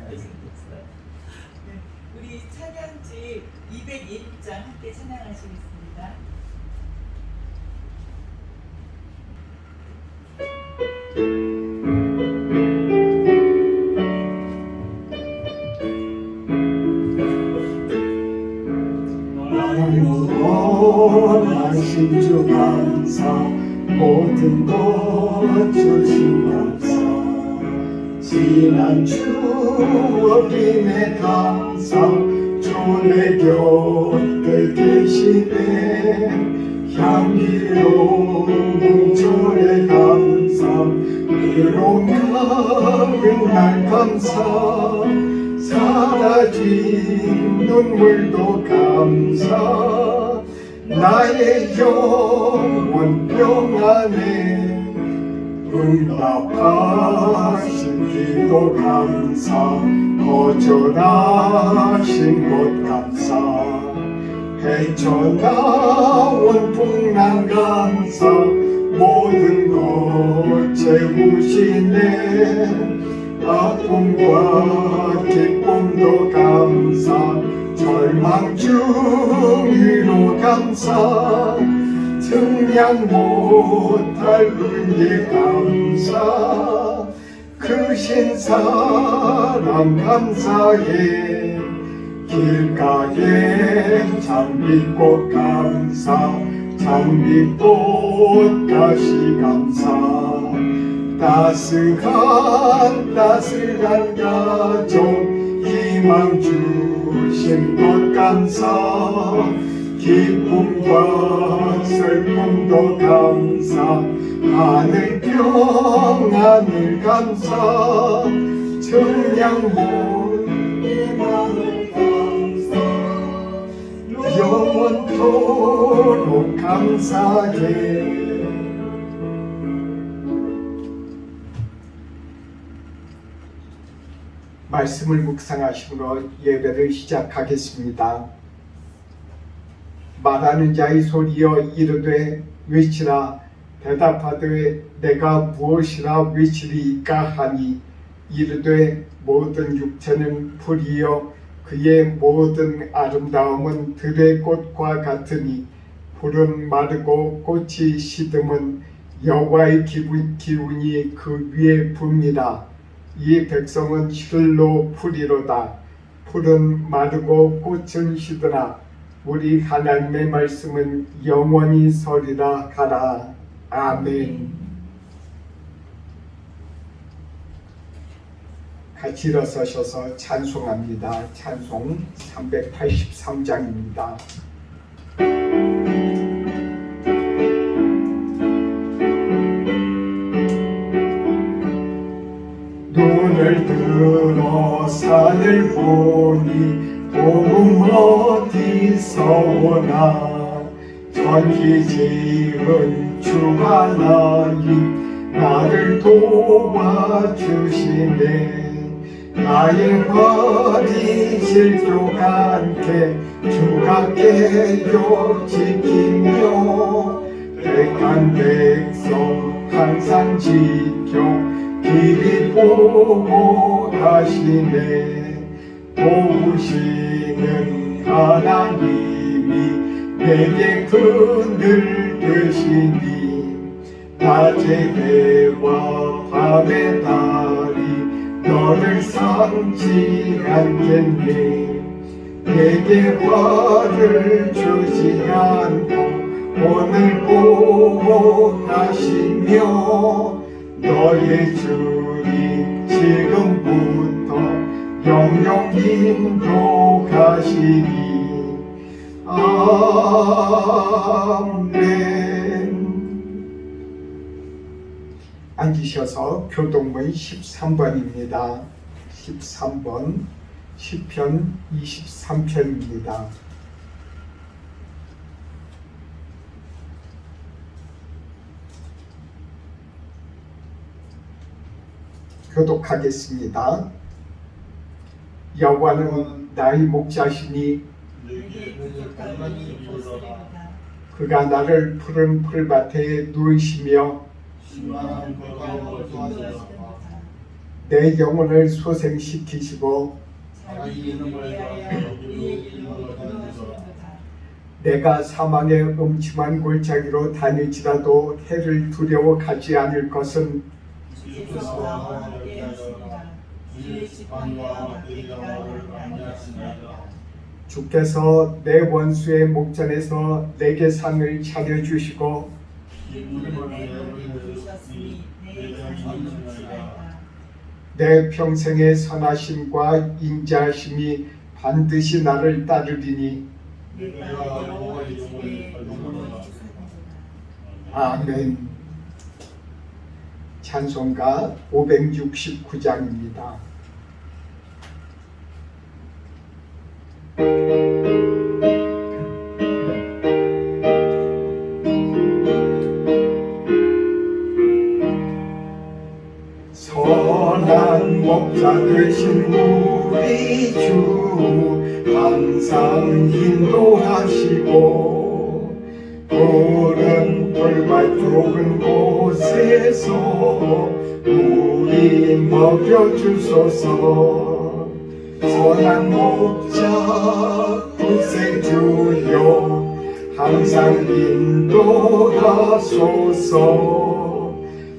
네, 우리 찬양집 201장 함께 찬양하시겠습니다. 하신 주 감사 모든 것 주신 감사 지난 추억이네 감사 주 내 곁에 계시네 향기로운 주의 감사 이로운 가는 날 감사 사라진 눈물도 감사 나의 영혼 평안에 응답하신 기도 감사 거절하신 것 감사 헤쳐나온 풍랑 감사 모든 것 채우시네 아픔과 기쁨도 감사 절망 중위로 감사 증량 못할 은혜 감사 크신 사랑 감사해 길가에 장미꽃 감사 장미꽃 가시 감사 따스한 가족 희망 주신 것 감사 기쁨과 슬픔도 감사 하늘 평안을 감사 청량 모의 마음을 감사 영원토록 감사해. 말씀을 묵상하심으로 예배를 시작하겠습니다. 말하는 자의 소리여 이르되 외치라 대답하되 내가 무엇이라 외치리이까 하니 이르되 모든 육체는 풀이여 그의 모든 아름다움은 들의 꽃과 같으니 풀은 마르고 꽃이 시듬은 여호와의 기운이 그 위에 붑니다. 이 백성은 실로 풀이로다. 풀은 마르고 꽃은 시드나 우리 하나님의 말씀은 영원히 서리라 하라. 아멘. 같이 일어서셔서 찬송합니다. 찬송 383장입니다. 눈을 들어 산을 보니 도움 어디서 오나 전기 지은 주 하나님 나를 도와주시네 나의 허리 실족한테 주가 깨어 지키며 택한 백성 항상 지켜 길이 보고 가시네 도우시는 하나님이 내게 그늘 되시니 낮의 해와 밤의 달이 너를 삼지 않겠네 내게 화를 주지 않고 오늘 보고 가시며 너의 주님 지금부터 영영 인도가시니 아멘. 앉으셔서 교동문 13번입니다. 13번 시편 23편입니다. 교독하겠습니다. 여호와는 나의 목자시니 그가 나를 푸른 풀밭에 누이시며 내 영혼을 소생시키시고 자기 이름을 위하여 우리의 길로 인도하시는도다. 내가 사망의 음침한 골짜기로 다닐지라도 해를 두려워 가지 않을 것은 주께서 나와 함께 하시니라. 주의 지팡이와 막대기가 나를 안위하시나이다. 주께서 내 원수의 목전에서 내게 상을 차려주시고 기름을 내 머리에 부으셨으니 내 장이 넘치나이다. 내 평생의 선하심과 인자하심이 반드시 나를 따르리니 내가 여호와의 집에 영원히 있으리로다. 아멘. 찬송가 569장입니다. 선한 목자 되신 우리 주 항상 인도하시고 푸른 돌과 좁은 곳에서 우리 먹여주소서. 선한 목자 구세주여 항상 인도하소서.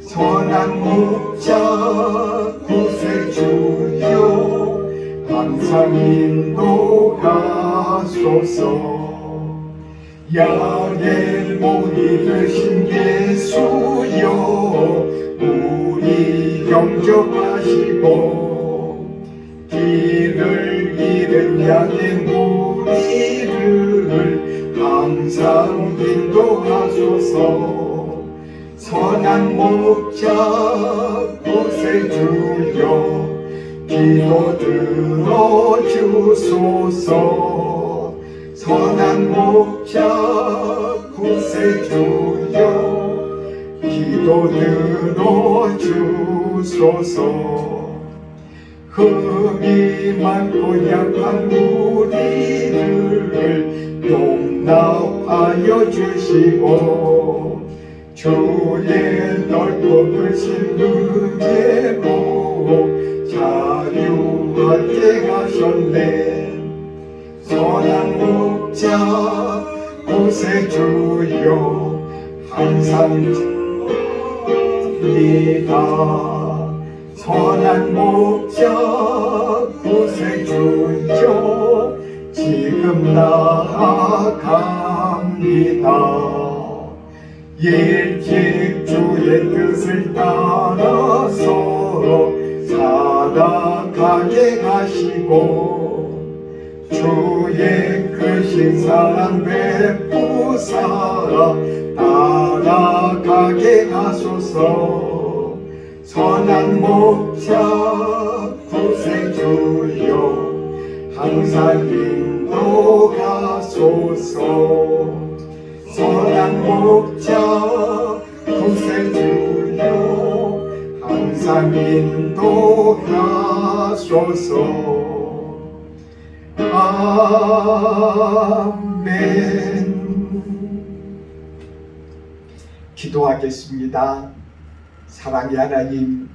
선한 목자 구세주여 항상 인도하소서. 양의 목이 되신 예수여 우리 영접하시고 길을 잃은 양의 무리를 항상 인도하소서. 선한 목자 구세주여 기도 들어주소서. 선한 목자 구세주여 기도 들어주소서. 흠이 많고 약한 우리를 용납하여 주시고 주의 넓고 크신 은혜로 자유하게 하셨네. 선한 목자 구세주여 항상 믿다. 선한 목자 구세주여 지금 나아갑니다. 일찍 주의 뜻을 따라서 살아가게 하시고 주의 크신 사랑 베푸사 따라가게 하소서. 선한 목자 구세주여 항상 인도하소서. 선한 목자 구세주여 항상 인도하소서. 아멘. 기도하겠습니다. 사랑의 하나님,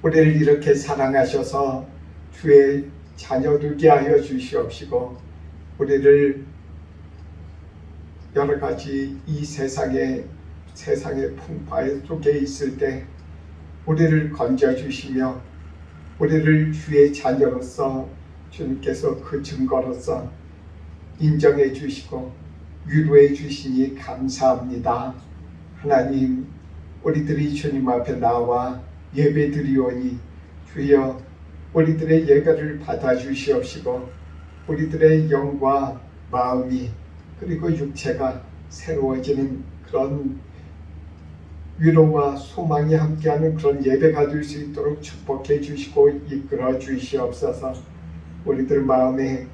우리를 이렇게 사랑하셔서 주의 자녀 되게 하여 주시옵시고 우리를 여러 가지 이 세상의 풍파 속에 있을 때 우리를 건져주시며 우리를 주의 자녀로서 주님께서 그 증거로서 인정해 주시고 위로해 주시니 감사합니다. 하나님, 우리들이 주님 앞에 나와 예배 드리오니 주여 우리들의 예배를 받아주시옵시고 우리들의 영과 마음이 그리고 육체가 새로워지는 그런 위로와 소망이 함께하는 그런 예배가 될 수 있도록 축복해 주시고 이끌어 주시옵소서. 우리들 마음에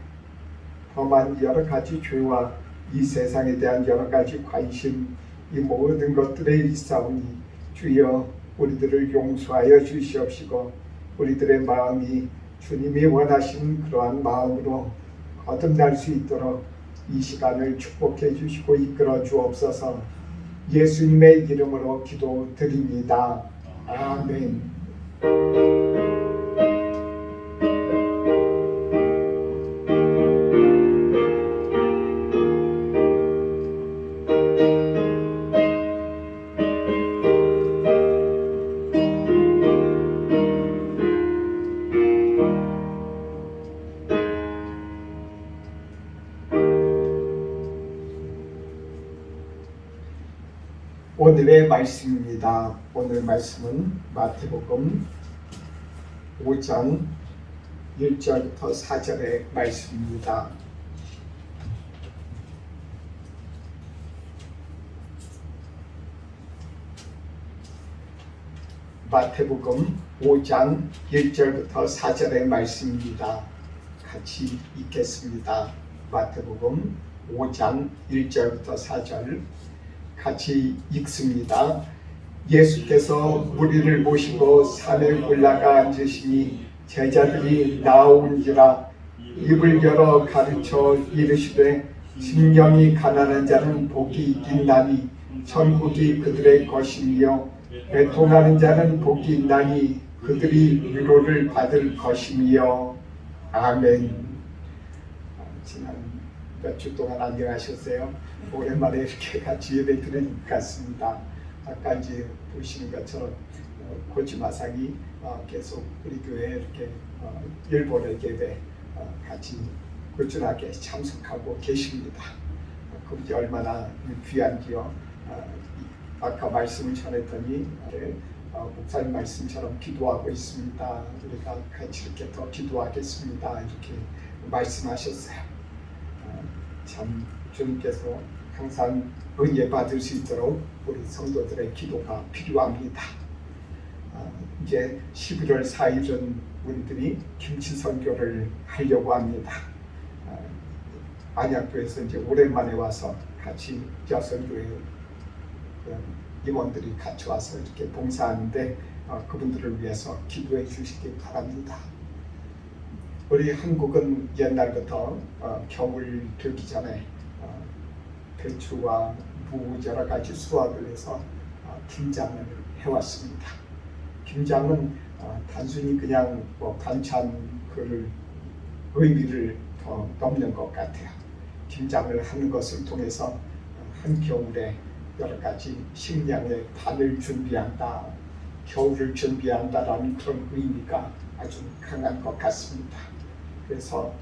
범한 여러 가지 죄와 이 세상에 대한 여러 가지 관심, 이 모든 것들에 있사오니 주여 우리들을 용서하여 주시옵시고 우리들의 마음이 주님이 원하시는 그러한 마음으로 거듭날 수 있도록 이 시간을 축복해 주시고 이끌어 주옵소서. 예수님의 이름으로 기도드립니다. 아멘. 오늘의 말씀입니다. 오늘 말씀은 마태복음 5장 1절부터 4절의 말씀입니다. 마태복음 5장 1절부터 4절의 말씀입니다. 같이 읽겠습니다. 마태복음 5장 1절부터 4절 같이 읽습니다. 예수께서 무리를 모시고 산에 올라가 앉으시니 제자들이 나오는지라 입을 열어 가르쳐 이르시되 심령이 가난한 자는 복이 있나니 천국이 그들의 것이며 애통하는 자는 복이 있나니 그들이 위로를 받을 것이며 아멘. 지난 몇 주 동안 안녕하셨어요? 오랜만에 이렇게 같이 예배 드리는 것 같습니다. 아까 이제 보시는 것처럼 고지마상이 계속 우리 교회에 이렇게 일본의 예배 같이 꾸준하게 참석하고 계십니다. 그분이 얼마나 귀한지요. 아까 말씀을 전했더니 목사님 말씀처럼 기도하고 있습니다. 우리가 같이 이렇게 더 기도하겠습니다. 이렇게 말씀하셨어요. 참 주님께서 항상 은혜 받을 수 있도록 우리 성도들의 기도가 필요합니다. 이제 11월 4일은 우리들이 김치 선교를 하려고 합니다. 안양교에서 이제 오랜만에 와서 같이 여선교회 임원들이 같이 와서 이렇게 봉사하는데 그분들을 위해서 기도해 주시기 바랍니다. 우리 한국은 옛날부터 겨울 들기 전에 배추와 무 여러 가지 수확을 해서 김장을 해왔습니다. 김장은 단순히 그냥 반찬 그 의미를 더 넘는 것 같아요. 김장을 하는 것을 통해서 한겨울에 여러 가지 식량의 반을 준비한다, 겨울을 준비한다라는 그런 의미가 아주 강한 것 같습니다. 그래서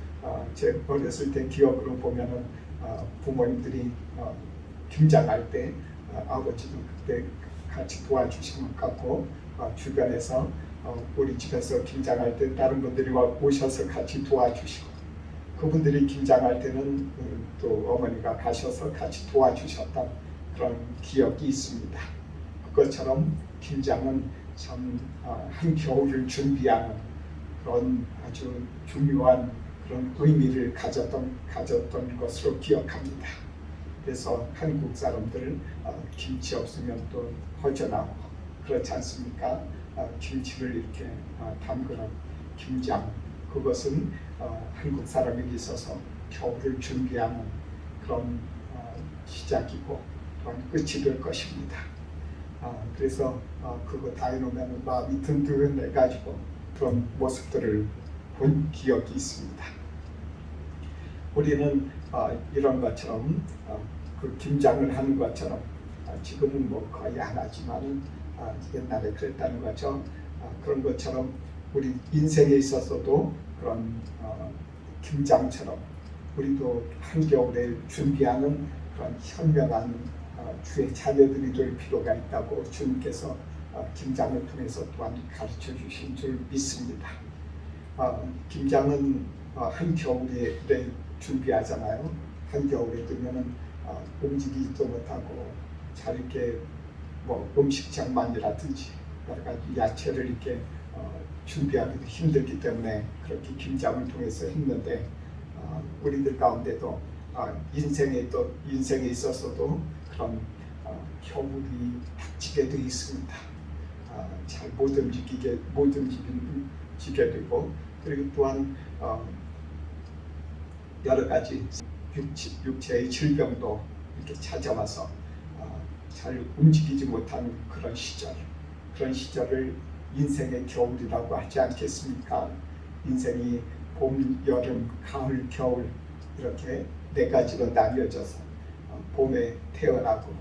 제 어렸을 때 기억으로 보면은 부모님들이 김장할 때 아버지도 그때 같이 도와주신 것 같고 주변에서 우리 집에서 김장할 때 다른 분들이 오셔서 같이 도와주시고 그분들이 김장할 때는 또 어머니가 가셔서 같이 도와주셨던 그런 기억이 있습니다. 그것처럼 김장은 참 한겨울을 준비하는 그런 아주 중요한 그런 의미를 가졌던 것으로 기억합니다. 그래서 한국 사람들 김치 없으면 또 허전하고 그렇지 않습니까? 김치를 이렇게 담그는 김장, 그것은 한국 사람에게 있어서 겨울을 준비하는 그런 시작이고 또한 끝이 될 것입니다. 그래서 그거 다 해놓으면 마음이 든든해가지고 그런 모습들을 본 기억이 있습니다. 우리는 이런 것처럼 그 김장을 하는 것처럼 지금은 뭐 거의 안 하지만 옛날에 그랬다는 거죠. 그런 것처럼 우리 인생에 있어서도 그런 김장처럼 우리도 한겨울에 준비하는 그런 현명한 주의 자녀들이 될 필요가 있다고 주님께서 김장을 통해서 또한 가르쳐 주신 줄 믿습니다. 김장은 한겨울에 준비하잖아요. 한겨울에 되면은 움직이지도 못하고 잘 이렇게 뭐 음식장만이라든지 여러 가지 야채를 이렇게 준비하기도 힘들기 때문에 그렇게 김장을 통해서 했는데 우리들 가운데도 인생에 있어서도 그런 겨울이 닥치게 되어 있습니다. 잘 못 움직이게 되고 그리고 또한 여러 가지 육체의 질병도 이렇게 찾아와서 잘 움직이지 못하는 그런 시절을 인생의 겨울이라고 하지 않겠습니까? 인생이 봄, 여름, 가을, 겨울 이렇게 네 가지로 나뉘어져서 봄에 태어나고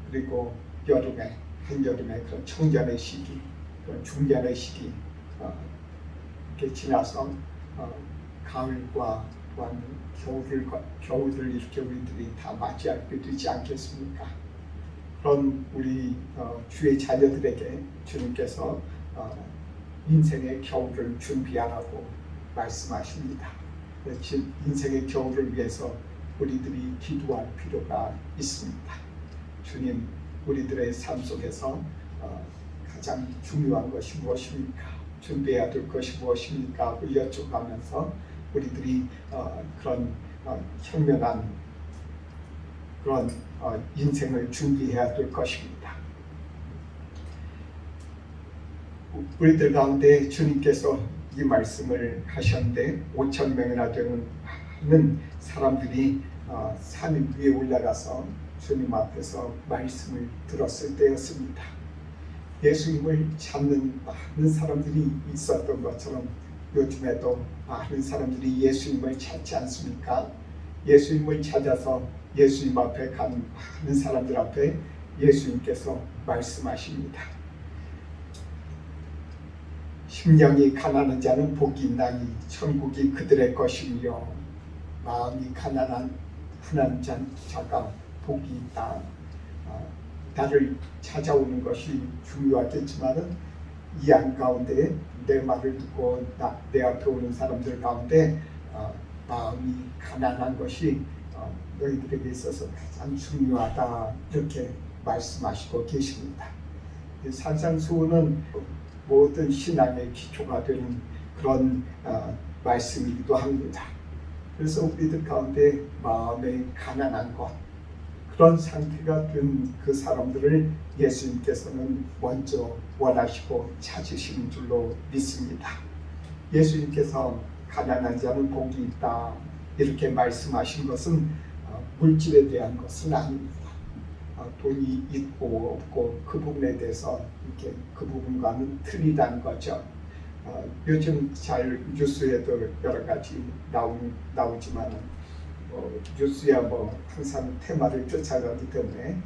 그리고 여름에 한여름에 그런 청년의 시기, 그런 중년의 시기 이렇게 지나서 가을과 또한 겨울을 이렇게 우리들이 다 맞이하게 되지 않겠습니까? 그런 우리 주의 자녀들에게 주님께서 인생의 겨울을 준비하라고 말씀하십니다. 인생의 겨울을 위해서 우리들이 기도할 필요가 있습니다. 주님, 우리들의 삶 속에서 가장 중요한 것이 무엇입니까? 준비해야 될 것이 무엇입니까? 여쭤가면서 우리들이 그런 현명한 그런 인생을 준비해야 될 것입니다. 우리들 가운데 주님께서 이 말씀을 하셨는데 5천 명이나 되는 많은 사람들이 산 위에 올라가서 주님 앞에서 말씀을 들었을 때였습니다. 예수님을 찾는 많은 사람들이 있었던 것처럼 요즘에도 많은 사람들이 예수님을 찾지 않습니까? 예수님을 찾아서 예수님 앞에 간 많은 사람들 앞에 예수님께서 말씀하십니다. 심령이 가난한 자는 복이 있나니 천국이 그들의 것이며 마음이 가난한 자가 복이 있다. 나를 찾아오는 것이 중요하겠지만은 이 안 가운데 내 말을 듣고 내 앞에 오는 사람들 가운데 마음이 가난한 것이 너희들에게 있어서 가장 중요하다, 이렇게 말씀하시고 계십니다. 산상수훈은 모든 신앙의 기초가 되는 그런 말씀이기도 합니다. 그래서 우리들 가운데 마음에 가난한 것, 그런 상태가 된 그 사람들을 예수님께서는 먼저 원하시고 찾으시는 줄로 믿습니다. 예수님께서 가난한 자는 복이 있다, 이렇게 말씀하신 것은 물질에 대한 것은 아닙니다. 돈이 있고 없고 그 부분에 대해서 이렇게 그 부분과는 틀리다는 거죠. 요즘 잘 뉴스에도 여러 가지 나오지만 뉴스야 항상 테마를 쫓아가기 때문에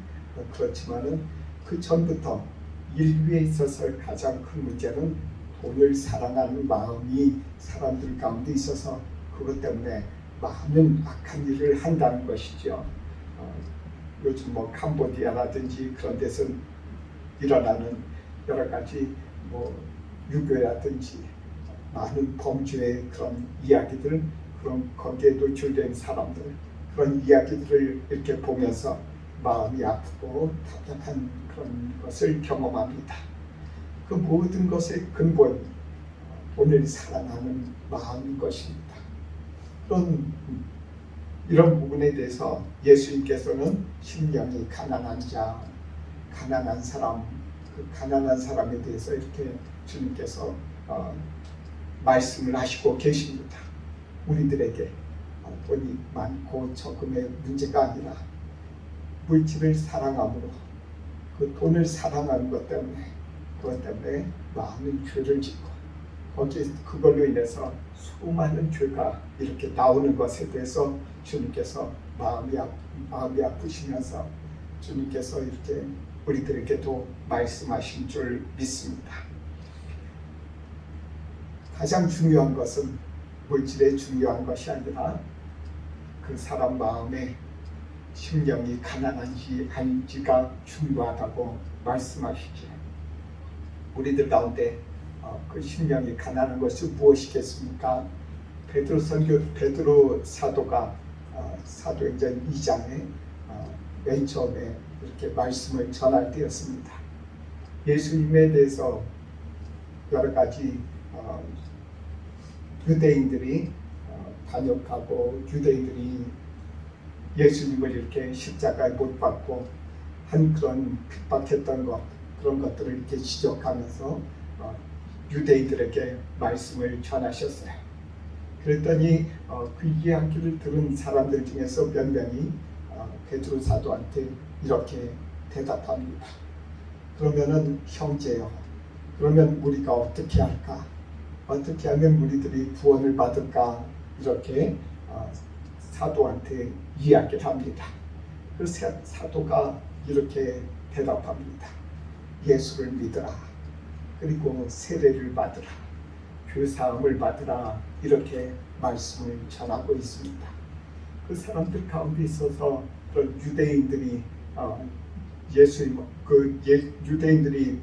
그렇지만은 그 전부터 인류에 있어서 가장 큰 문제는 돈을 사랑하는 마음이 사람들 가운데 있어서 그것 때문에 많은 악한 일을 한다는 것이죠. 요즘 캄보디아라든지 그런 데서 일어나는 여러 가지 유교라든지 많은 범죄의 그런 이야기들, 그런 거기에 노출된 사람들, 그런 이야기들을 이렇게 보면서 마음이 아프고 답답한 그런 것을 경험합니다. 그 모든 것의 근본이 돈을 사랑하는 마음인 것입니다. 이런 부분에 대해서 예수님께서는 심령이 가난한 자, 가난한 사람, 그 가난한 사람에 대해서 이렇게 주님께서 말씀을 하시고 계십니다. 우리들에게 돈이 많고 적음의 문제가 아니라 물질을 사랑함으로 그 돈을 사랑하는 것 때문에 많은 죄를 짓고 그걸로 인해서 수많은 죄가 이렇게 나오는 것에 대해서 주님께서 마음이 아프시면서 주님께서 이렇게 우리들에게도 말씀하신 줄 믿습니다. 가장 중요한 것은 물질에 중요한 것이 아니라 그 사람 마음에 심령이 가난한지 아닌지가 중요하다고 말씀하시죠. 우리들 가운데 그 심령이 가난한 것이 무엇이겠습니까? 베드로 사도가 사도행전 2장에 맨 처음에 이렇게 말씀을 전할 때였습니다. 예수님에 대해서 여러 가지 유대인들이 반역하고 유대인들이 예수님을 이렇게 십자가에 못 박고 한 그런 핍박했던 것, 그런 것들을 이렇게 지적하면서 유대인들에게 말씀을 전하셨어요. 그랬더니 그 이야기를 들은 사람들 중에서 몇 명이 베드로 사도한테 이렇게 대답합니다. 그러면은 형제여, 그러면 우리가 어떻게 할까? 어떻게 하면 우리들이 구원을 받을까? 이렇게 사도한테 이야기를 합니다. 그 사도가 이렇게 대답합니다. 예수를 믿으라. 그리고 세례를 받으라. 죄사함을 받으라. 이렇게 말씀을 전하고 있습니다. 그 사람들 가운데 있어서 그런 유대인들이 예수님 유대인들이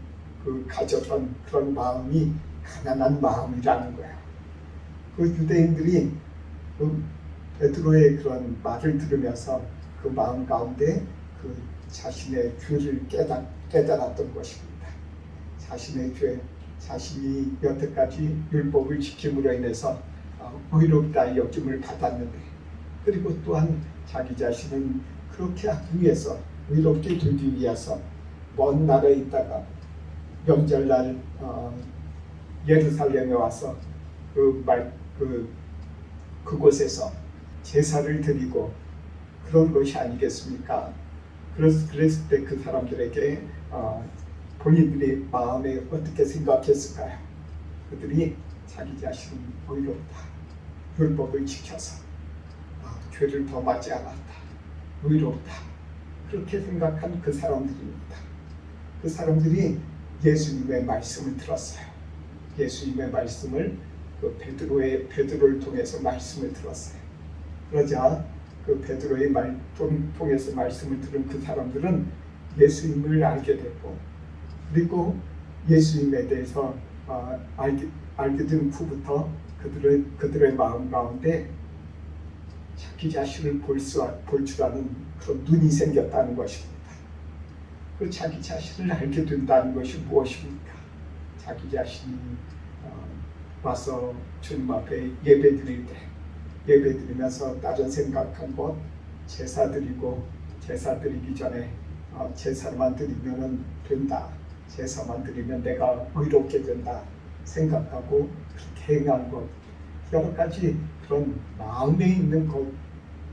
가졌던 그런 마음이 가난한 마음이라는 거야. 그 유대인들이 베드로의 그런 말을 들으면서 그 마음 가운데 그 자신의 죄를 깨달았던 것입니다. 자신의 죄, 자신이 여태까지 율법을 지킴으로 인해서 의롭다 여김을 받았는데, 그리고 또한 자기 자신은 그렇게 하기 위해서, 의롭게 되기 위해서 먼 나라에 있다가 명절날 예루살렘에 와서 그곳에서 제사를 드리고 그런 것이 아니겠습니까? 그랬을 때 그 사람들에게 본인들의 마음에 어떻게 생각했을까요? 그들이 자기 자신은 의롭다, 율법을 지켜서 죄를 범하지 않았다, 의롭다, 그렇게 생각한 그 사람들입니다. 그 사람들이 예수님의 말씀을 들었어요. 예수님의 말씀을 베드로를 통해서 말씀을 들었어요. 그러자 그 베드로의 말 통해서 말씀을 들은 그 사람들은 예수님을 알게 됐고, 그리고 예수님에 대해서 알게 된 후부터 그들의 마음 가운데 자기 자신을 볼 줄 아는 그런 눈이 생겼다는 것입니다. 그 자기 자신을 알게 된다는 것이 무엇입니까? 자기 자신이 와서 주님 앞에 예배드릴 때, 예배드리면서 다른 생각한 것, 제사 드리기 전에 제사만 드리면 된다, 제사만 드리면 내가 의롭게 된다 생각하고 그렇게 행한 것, 여러 가지 그런 마음에 있는 것,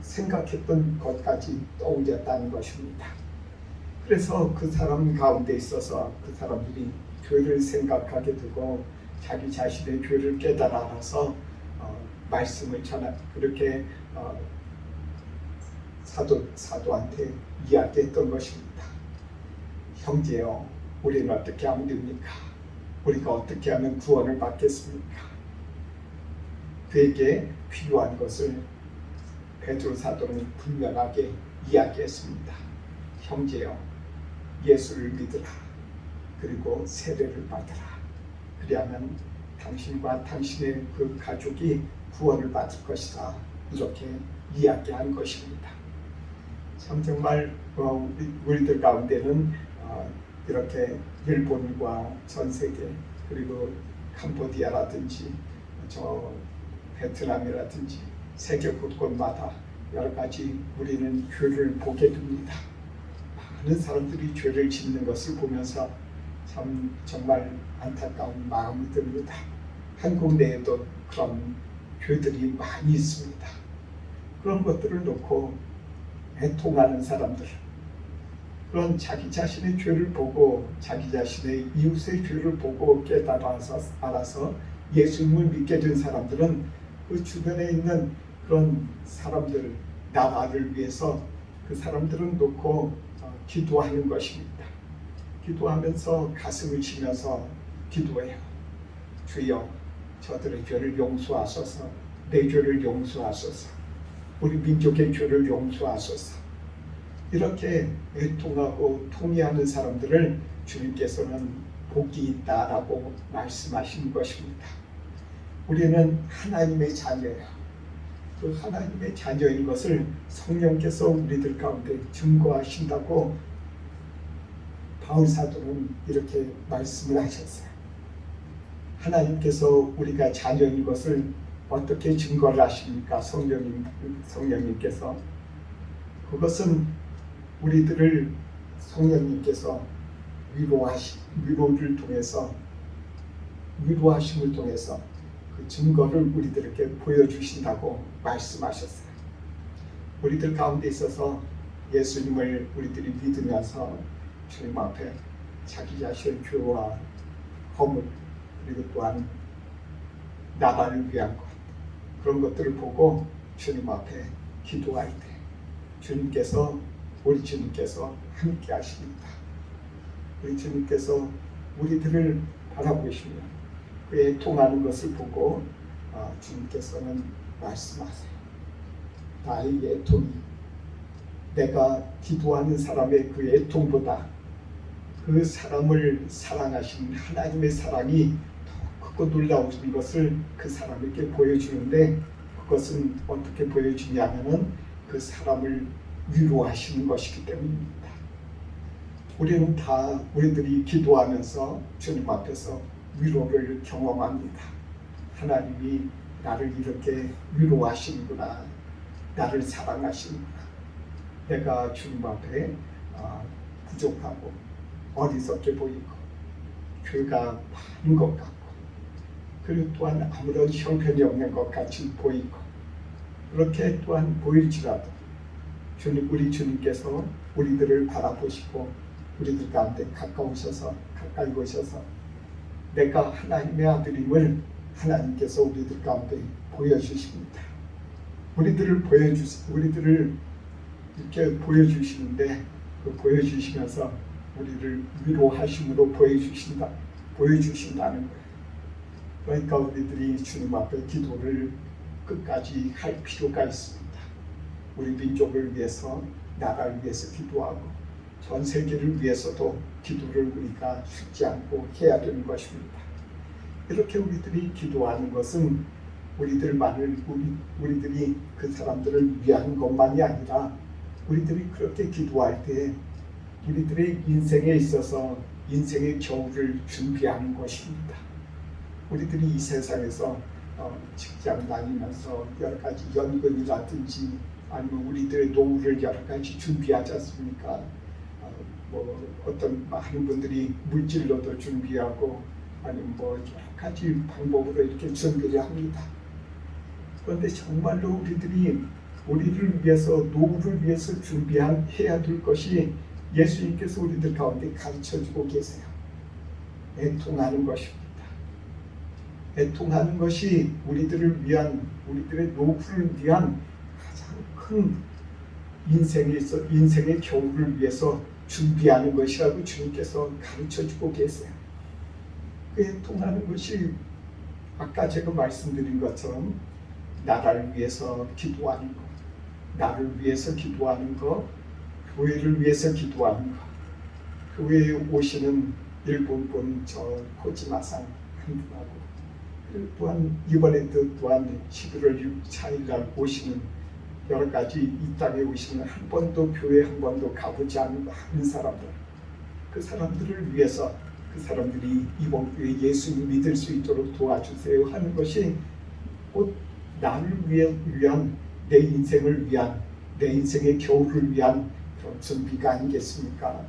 생각했던 것까지 떠올렸다는 것입니다. 그래서 그 사람 가운데 있어서 그 사람들이 죄를 생각하게 되고 자기 자신의 죄를 깨달아서 말씀을 그렇게 사도한테 이야기했던 것입니다. 형제여, 우리는 어떻게 하면 됩니까? 우리가 어떻게 하면 구원을 받겠습니까? 그에게 필요한 것을 베드로 사도는 분명하게 이야기했습니다. 형제여, 예수를 믿으라. 그리고 세례를 받으라. 그리하면 당신과 당신의 그 가족이 구원을 받을 것이다. 이렇게 이야기한 것입니다. 참 정말 우리들 가운데는 이렇게 일본과 전 세계, 그리고 캄보디아라든지 저 베트남이라든지 세계 곳곳마다 여러 가지 우리는 죄를 보게 됩니다. 많은 사람들이 죄를 짓는 것을 보면서 참 정말 안타까운 마음이 듭니다. 한국 내에도 그런 죄들이 많이 있습니다. 그런 것들을 놓고 애통하는 사람들, 그런 자기 자신의 죄를 보고 자기 자신의 이웃의 죄를 보고 깨달아서 알아서 예수님을 믿게 된 사람들은 그 주변에 있는 그런 사람들, 나라를 위해서 그 사람들은 놓고 기도하는 것입니다. 기도하면서 가슴을 치면서 기도해요. 주여, 저들의 죄를 용서하소서, 내 죄를 용서하소서, 우리 민족의 죄를 용서하소서. 이렇게 애통하고 통회하는 사람들을 주님께서는 복이 있다라고 말씀하신 것입니다. 우리는 하나님의 자녀예요. 그 하나님의 자녀인 것을 성령께서 우리들 가운데 증거하신다고 바울 사도는 이렇게 말씀을 하셨어요. 하나님께서 우리가 자녀인 것을 어떻게 증거를 하십니까? 성령님께서. 그것은 우리들을 성령님께서 위로하심을 통해서 그 증거를 우리들에게 보여주신다고 말씀하셨어요. 우리들 가운데 있어서 예수님을 우리들이 믿으면서 주님 앞에 자기 자신의 죄와 허물, 그리고 또한 나라를 위한 것, 그런 것들을 보고 주님 앞에 기도할 때 우리 주님께서 함께 하십니다. 우리 주님께서 우리들을 바라보시며 그 애통하는 것을 보고 주님께서는 말씀하세요. 나의 애통이 내가 기도하는 사람의 그 애통보다 그 사람을 사랑하신 하나님의 사랑이 더 크고 놀라운 것을 그 사람에게 보여주는데, 그것은 어떻게 보여주냐면은 그 사람을 위로하시는 것이기 때문입니다. 우리는 다 우리들이 기도하면서 주님 앞에서 위로를 경험합니다. 하나님이 나를 이렇게 위로하시는구나, 나를 사랑하시는구나, 내가 주님 앞에 부족하고 어리석게 보이고 죄가 많은 것 같고, 그리고 또한 아무런 형편이 없는 것 같이 보이고, 그렇게 또한 보일지라도 우리 주님께서 우리들을 바라보시고 우리들 가운데 가까이 오셔서 내가 하나님의 아들임을 하나님께서 우리들 가운데 보여주십니다. 우리들을 이렇게 보여주시는데, 그 보여주시면서 우리를 위로하심으로 보여주신다는 거예요. 그러니까 우리들이 주님 앞에 기도를 끝까지 할 필요가 있습니다. 우리 민족을 위해서, 나라를 위해서 기도하고 전 세계를 위해서도 기도를 우리가 쉬지 않고 해야 되는 것입니다. 이렇게 우리들이 기도하는 것은 우리들이 그 사람들을 위한 것만이 아니라, 우리들이 그렇게 기도할 때 우리들의 인생에 있어서 인생의 겨울을 준비하는 것입니다. 우리들이 이 세상에서 직장 다니면서 여러 가지 연금이라든지 아니면 우리들의 노후를 여러 가지 준비하지 않습니까? 어떤 많은 분들이 물질로도 준비하고 아니면 여러 가지 방법으로 이렇게 준비를 합니다. 그런데 정말로 우리를 위해서, 노후를 위해서 해야 될 것이 예수님께서 우리들 가운데 가르쳐주고 계세요. 애통하는 것입니다. 애통하는 것이 우리들의 노후를 위한 가장 큰 인생의 겨울을 위해서 준비하는 것이라고 주님께서 가르쳐주고 계세요. 그 애통하는 것이 아까 제가 말씀드린 것처럼 나라를 위해서 기도하는 것, 나를 위해서 기도하는 것, 교회를 위해서 기도하는 것, 교회에 오시는 일본분 저 코지마상 한 분하고, 그리고 또한 이번에도 또한 11월 4일 날 오시는 여러 가지 이 땅에 오시는 한 번도 교회 한 번도 가보지 않은 많은 사람들, 그 사람들을 위해서, 그 사람들이 이번 교회 예수님 믿을 수 있도록 도와주세요 하는 것이 곧 나를 위한, 내 인생을 위한, 내 인생의 겨울을 위한 그런 준비가 아니겠습니까?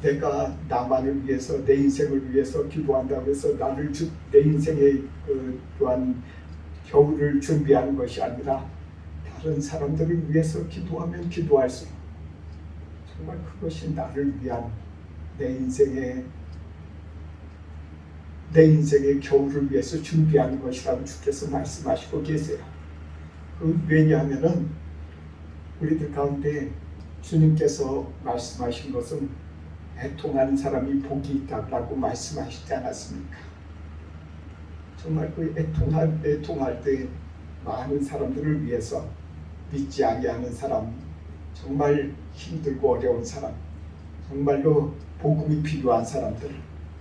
내가 나만을 위해서, 내 인생을 위해서 기도한다고 해서 내 인생의 또한 겨울을 준비하는 것이 아니라, 다른 사람들을 위해서 기도하면 기도할수록 정말 그것이 나를 위한 내 인생의 겨울을 위해서 준비하는 것이라고 주께서 말씀하시고 계세요. 왜냐하면은 우리들 가운데 주님께서 말씀하신 것은 애통하는 사람이 복이 있다고 말씀하시지 않았습니까? 정말 그 애통할 때 많은 사람들을 위해서, 믿지 아니하는 사람, 정말 힘들고 어려운 사람, 정말로 복음이 필요한 사람들,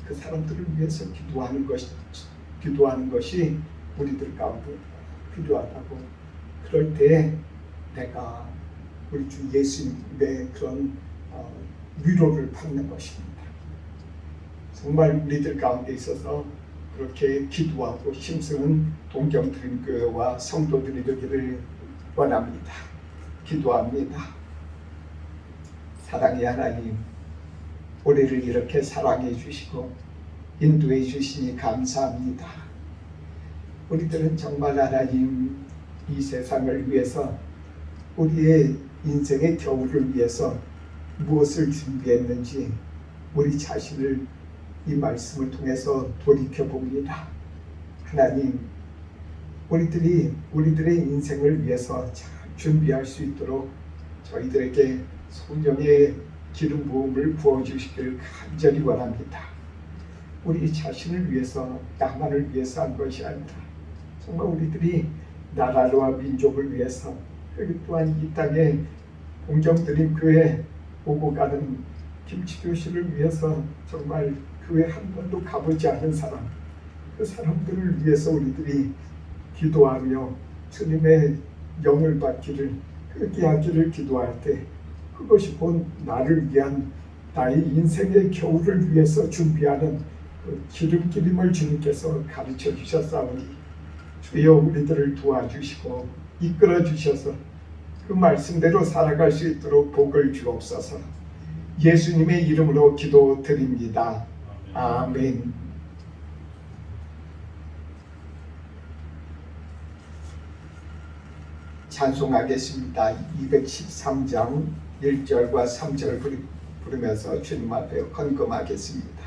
그 사람들을 위해서 기도하는 것이 우리들 가운데 필요하다고. 그럴 때 내가 우리 주 예수님의 그런 위로를 받는 것입니다. 정말 우리들 가운데 있어서 그렇게 기도하고 힘쓰는 동경드림교회와 성도들이 되기를 원합니다. 기도합니다. 사랑의 하나님, 우리를 이렇게 사랑해 주시고 인도해 주시니 감사합니다. 우리들은 정말 하나님, 이 세상을 위해서, 우리의 인생의 겨울을 위해서 무엇을 준비했는지 우리 자신을 이 말씀을 통해서 돌이켜봅니다. 하나님, 우리들의 인생을 위해서 잘 준비할 수 있도록 저희들에게 성령의 기름 부음을 부어주시기를 간절히 원합니다. 우리 자신을 위해서, 나만을 위해서 한 것이 아니라 정말 우리들이 나라와 민족을 위해서, 그리고 또한 이 땅에 공경드림 교회 오고 가는 김치교 씨를 위해서 정말 교회 한 번도 가보지 않은 사람, 그 사람들을 위해서 우리들이 기도하며 주님의 영을 받기를, 회개하기를 기도할 때 그것이 곧 나를 위한 나의 인생의 겨울을 위해서 준비하는 그 기름기림을 주님께서 가르쳐 주셨사오니 주여 우리들을 도와주시고 이끌어 주셔서 그 말씀대로 살아갈 수 있도록 복을 주옵소서. 예수님의 이름으로 기도드립니다. 아멘. 찬송하겠습니다. 213장 1절과 3절 부르면서 주님 앞에 헌금하겠습니다.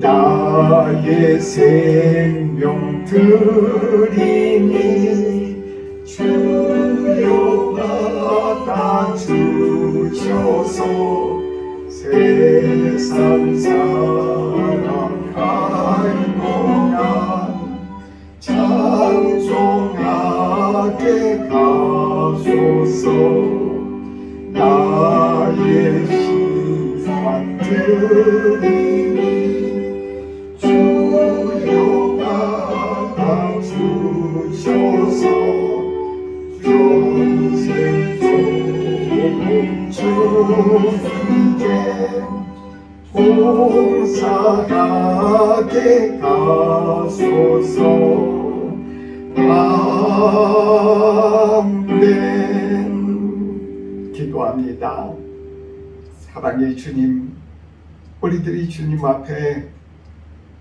나의 생명 드리니 주여 받아주셔서 세상 살아갈 동안 찬송하게 가소서. 나의 시간 드리니 주여 받아주셔서 전생 주님께 봉사하게 가소서. 아멘. 기도합니다. 사랑의 주님, 우리들이 주님 앞에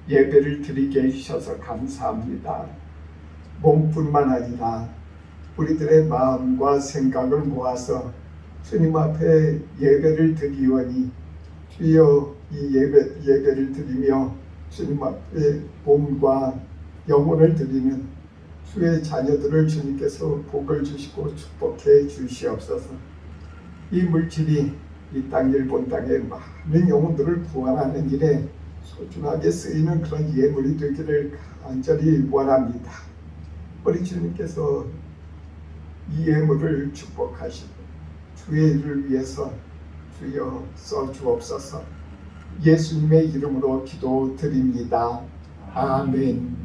예배를 드리게 해주셔서 감사합니다. 몸뿐만 아니라 우리들의 마음과 생각을 모아서 주님 앞에 예배를 드리오니 주여 이 예배를 드리며 주님 앞에 몸과 영혼을 드리는 주의 자녀들을 주님께서 복을 주시고 축복해 주시옵소서. 이 물질이 이 땅 일본 땅에 많은 영혼들을 구원하는 일에 소중하게 쓰이는 그런 예물이 되기를 간절히 원합니다. 우리 주님께서 이 예물을 축복하시고 주의 일을 위해서 주여 써주옵소서. 예수님의 이름으로 기도드립니다. 아멘.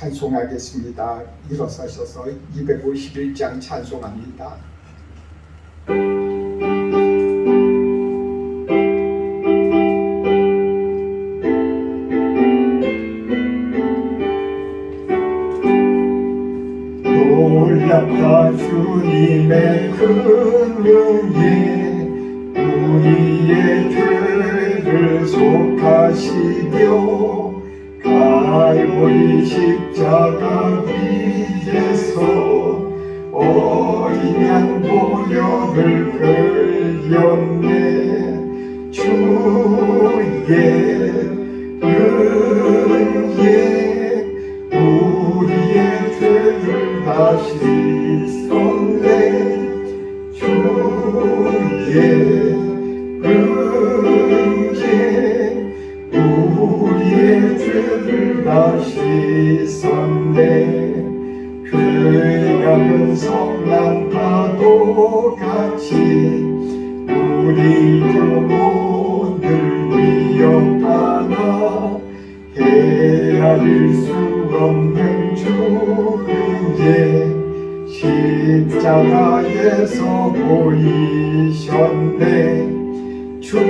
찬송하겠습니다. 일어서셔서 251장 찬송합니다. 놀랍다 주님의 큰 은혜, 우리의 죄를 속하시며 갈보리 십자가 위에서 어린 양 보혈을 흘렸네. 주의 은혜 우리의 죄를 다시 씻었네. 주의 은혜 우리의 죄를 다시 씻었네. 교회 가는 성난 파도 같이 우리 영혼을 위협하나 헤아릴 수 없는 주의 십자가에서 보이셨네. 주의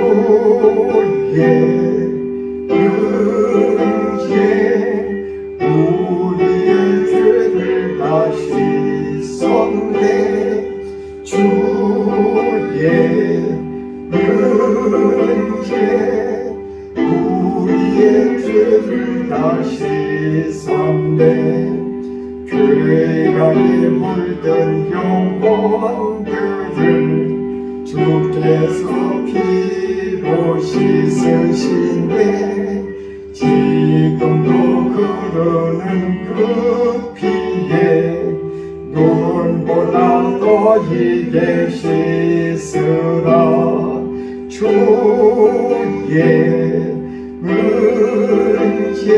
은혜 우리의 죄를 다시 씻었네. 주의 은혜 우리의 죄를 다시 씻었네. 죄악에 물든 영혼들을 주께서 피로 씻으시네. 지금도 흐르는 그 피에 보다 더 이게 씻으라 주의 은혜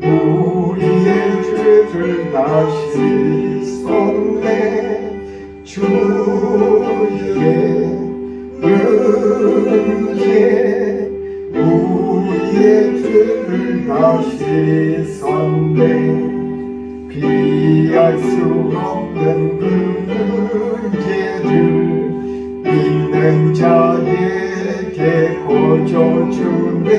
우리의 죄를 다 씻었네 주의 은혜 우리의 죄를 다 씻었네 피할 수 없는 그 은혜를 믿는 자에게 거저주네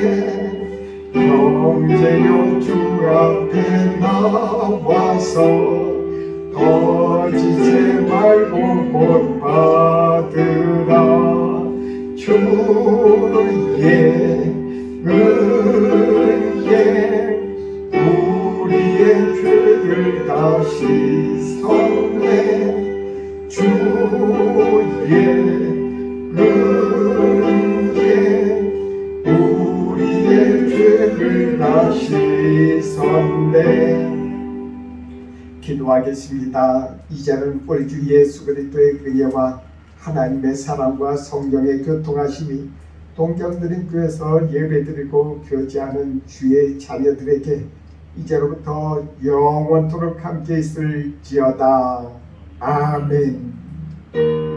형제여 주 앞에 나와서 거짓지 말고 곧 받으라 주의 은혜 우리의 죄를 다 씻었네 주의 은혜 우리의 죄를 다 씻었네. 기도하겠습니다. 이제는 우리 주 예수 그리스도의 은혜와 하나님의 사랑과 성령의 교통하심이 동정드린 교회에서 예배드리고 교제하는 주의 자녀들에게 이제로부터 영원토록 함께 있을지어다. 아멘.